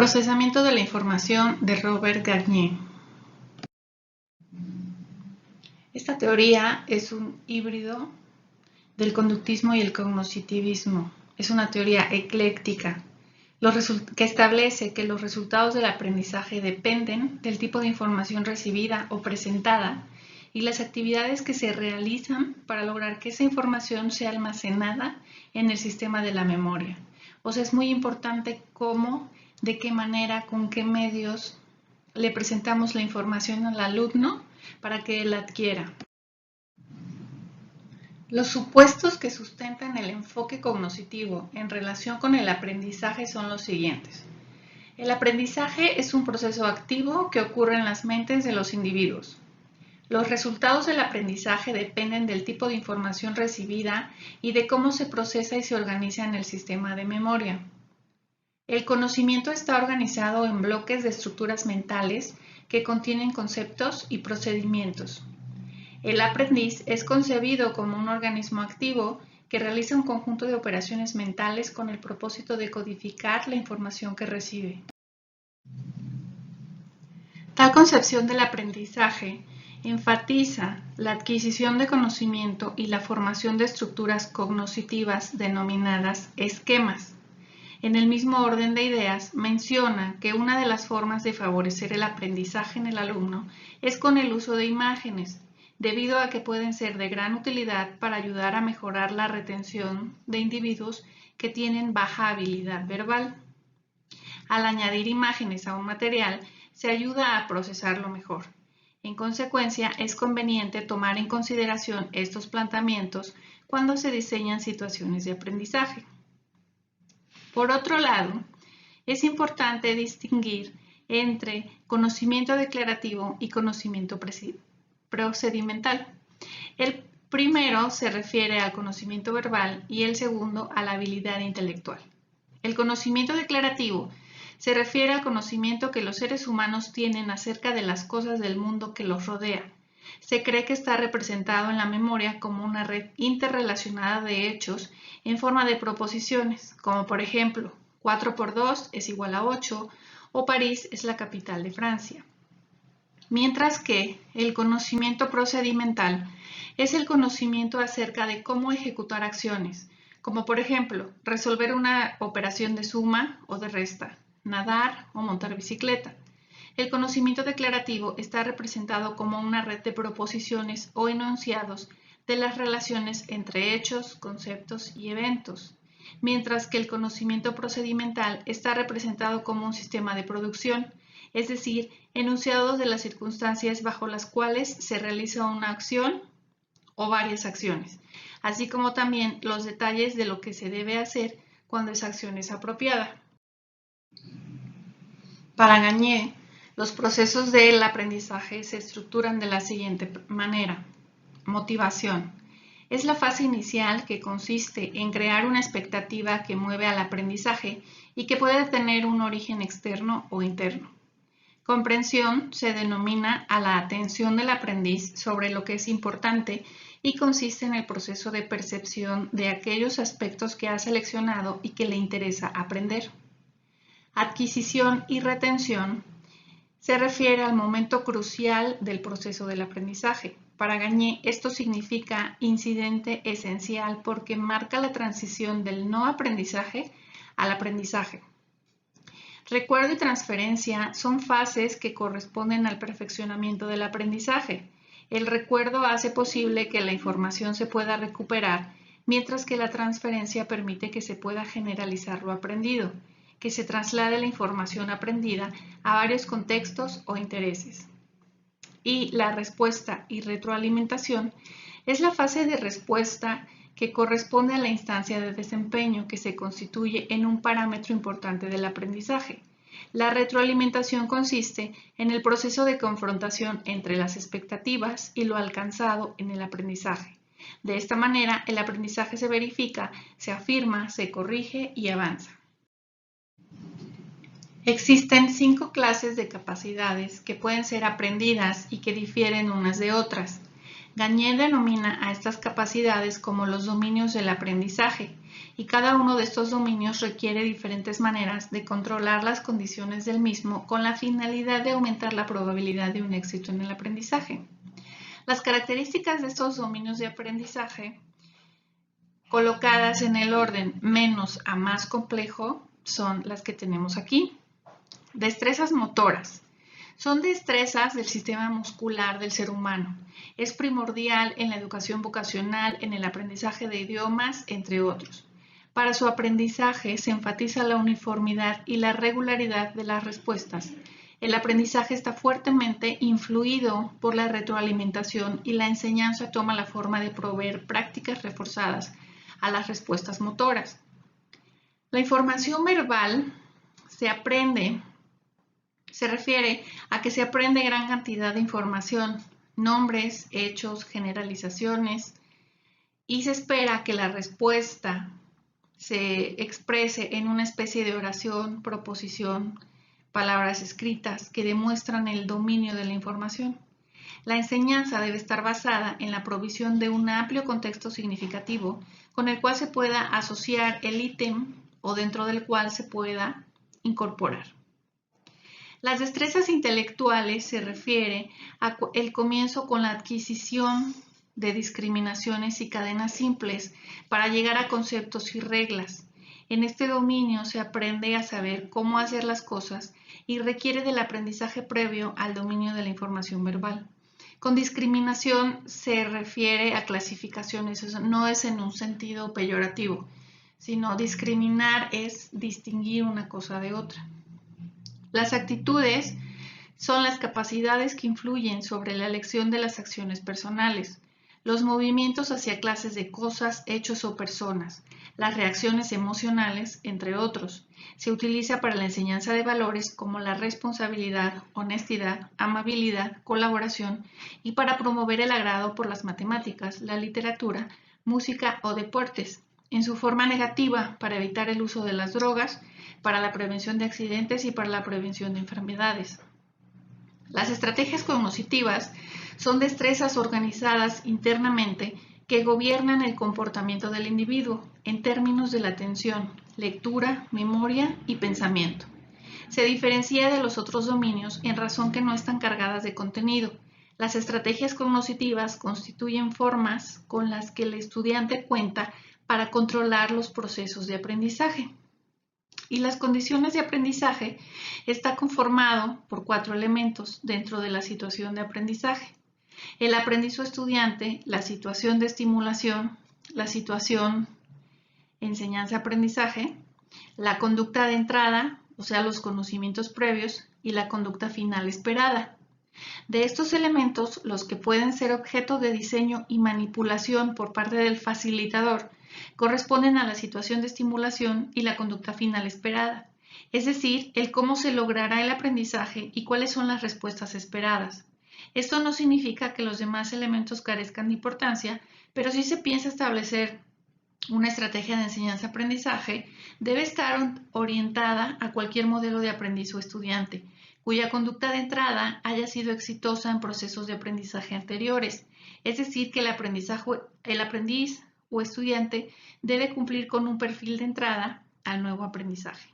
Procesamiento de la información de Robert Garnier. Esta teoría es un híbrido del conductismo y el cognitivismo. Es una teoría ecléctica que establece que los resultados del aprendizaje dependen del tipo de información recibida o presentada y las actividades que se realizan para lograr que esa información sea almacenada en el sistema de la memoria. O sea, es muy importante cómo, de qué manera, con qué medios le presentamos la información al alumno para que él la adquiera. Los supuestos que sustentan el enfoque cognitivo en relación con el aprendizaje son los siguientes. El aprendizaje es un proceso activo que ocurre en las mentes de los individuos. Los resultados del aprendizaje dependen del tipo de información recibida y de cómo se procesa y se organiza en el sistema de memoria. El conocimiento está organizado en bloques de estructuras mentales que contienen conceptos y procedimientos. El aprendiz es concebido como un organismo activo que realiza un conjunto de operaciones mentales con el propósito de codificar la información que recibe. Tal concepción del aprendizaje enfatiza la adquisición de conocimiento y la formación de estructuras cognitivas denominadas esquemas. En el mismo orden de ideas, menciona que una de las formas de favorecer el aprendizaje en el alumno es con el uso de imágenes, debido a que pueden ser de gran utilidad para ayudar a mejorar la retención de individuos que tienen baja habilidad verbal. Al añadir imágenes a un material, se ayuda a procesarlo mejor. En consecuencia, es conveniente tomar en consideración estos planteamientos cuando se diseñan situaciones de aprendizaje. Por otro lado, es importante distinguir entre conocimiento declarativo y conocimiento procedimental. El primero se refiere al conocimiento verbal y el segundo a la habilidad intelectual. El conocimiento declarativo se refiere al conocimiento que los seres humanos tienen acerca de las cosas del mundo que los rodea. Se cree que está representado en la memoria como una red interrelacionada de hechos en forma de proposiciones, como por ejemplo, 4 por 2 es igual a 8 o París es la capital de Francia. Mientras que el conocimiento procedimental es el conocimiento acerca de cómo ejecutar acciones, como por ejemplo, resolver una operación de suma o de resta, nadar o montar bicicleta. El conocimiento declarativo está representado como una red de proposiciones o enunciados de las relaciones entre hechos, conceptos y eventos, mientras que el conocimiento procedimental está representado como un sistema de producción, es decir, enunciados de las circunstancias bajo las cuales se realiza una acción o varias acciones, así como también los detalles de lo que se debe hacer cuando esa acción es apropiada. Para Garnier, los procesos del aprendizaje se estructuran de la siguiente manera. Motivación. Es la fase inicial que consiste en crear una expectativa que mueve al aprendizaje y que puede tener un origen externo o interno. Comprensión se denomina a la atención del aprendiz sobre lo que es importante y consiste en el proceso de percepción de aquellos aspectos que ha seleccionado y que le interesa aprender. Adquisición y retención se refiere al momento crucial del proceso del aprendizaje. Para Garnier, esto significa incidente esencial porque marca la transición del no aprendizaje al aprendizaje. Recuerdo y transferencia son fases que corresponden al perfeccionamiento del aprendizaje. El recuerdo hace posible que la información se pueda recuperar, mientras que la transferencia permite que se pueda generalizar lo aprendido, que se traslade la información aprendida a varios contextos o intereses. Y la respuesta y retroalimentación es la fase de respuesta que corresponde a la instancia de desempeño que se constituye en un parámetro importante del aprendizaje. La retroalimentación consiste en el proceso de confrontación entre las expectativas y lo alcanzado en el aprendizaje. De esta manera, el aprendizaje se verifica, se afirma, se corrige y avanza. Existen 5 clases de capacidades que pueden ser aprendidas y que difieren unas de otras. Garnier denomina a estas capacidades como los dominios del aprendizaje, y cada uno de estos dominios requiere diferentes maneras de controlar las condiciones del mismo con la finalidad de aumentar la probabilidad de un éxito en el aprendizaje. Las características de estos dominios de aprendizaje, colocadas en el orden menos a más complejo, son las que tenemos aquí. Destrezas motoras. Son destrezas del sistema muscular del ser humano. Es primordial en la educación vocacional, en el aprendizaje de idiomas, entre otros. Para su aprendizaje se enfatiza la uniformidad y la regularidad de las respuestas. El aprendizaje está fuertemente influido por la retroalimentación y la enseñanza toma la forma de proveer prácticas reforzadas a las respuestas motoras. La información verbal se refiere a que se aprende gran cantidad de información, nombres, hechos, generalizaciones, y se espera que la respuesta se exprese en una especie de oración, proposición, palabras escritas que demuestran el dominio de la información. La enseñanza debe estar basada en la provisión de un amplio contexto significativo con el cual se pueda asociar el ítem o dentro del cual se pueda incorporar. Las destrezas intelectuales se refiere al comienzo con la adquisición de discriminaciones y cadenas simples para llegar a conceptos y reglas. En este dominio se aprende a saber cómo hacer las cosas y requiere del aprendizaje previo al dominio de la información verbal. Con discriminación se refiere a clasificaciones, eso no es en un sentido peyorativo, sino discriminar es distinguir una cosa de otra. Las actitudes son las capacidades que influyen sobre la elección de las acciones personales, los movimientos hacia clases de cosas, hechos o personas, las reacciones emocionales, entre otros. Se utiliza para la enseñanza de valores como la responsabilidad, honestidad, amabilidad, colaboración y para promover el agrado por las matemáticas, la literatura, música o deportes. En su forma negativa, para evitar el uso de las drogas, para la prevención de accidentes y para la prevención de enfermedades. Las estrategias cognitivas son destrezas organizadas internamente que gobiernan el comportamiento del individuo en términos de la atención, lectura, memoria y pensamiento. Se diferencia de los otros dominios en razón que no están cargadas de contenido. Las estrategias cognitivas constituyen formas con las que el estudiante cuenta para controlar los procesos de aprendizaje. Y las condiciones de aprendizaje está conformado por 4 elementos dentro de la situación de aprendizaje. El aprendiz o estudiante, la situación de estimulación, la situación enseñanza-aprendizaje, la conducta de entrada, o sea, los conocimientos previos, y la conducta final esperada. De estos elementos, los que pueden ser objeto de diseño y manipulación por parte del facilitador corresponden a la situación de estimulación y la conducta final esperada, es decir, el cómo se logrará el aprendizaje y cuáles son las respuestas esperadas. Esto no significa que los demás elementos carezcan de importancia, pero si se piensa establecer una estrategia de enseñanza-aprendizaje, debe estar orientada a cualquier modelo de aprendiz o estudiante, cuya conducta de entrada haya sido exitosa en procesos de aprendizaje anteriores, es decir, que el aprendiz o estudiante debe cumplir con un perfil de entrada al nuevo aprendizaje.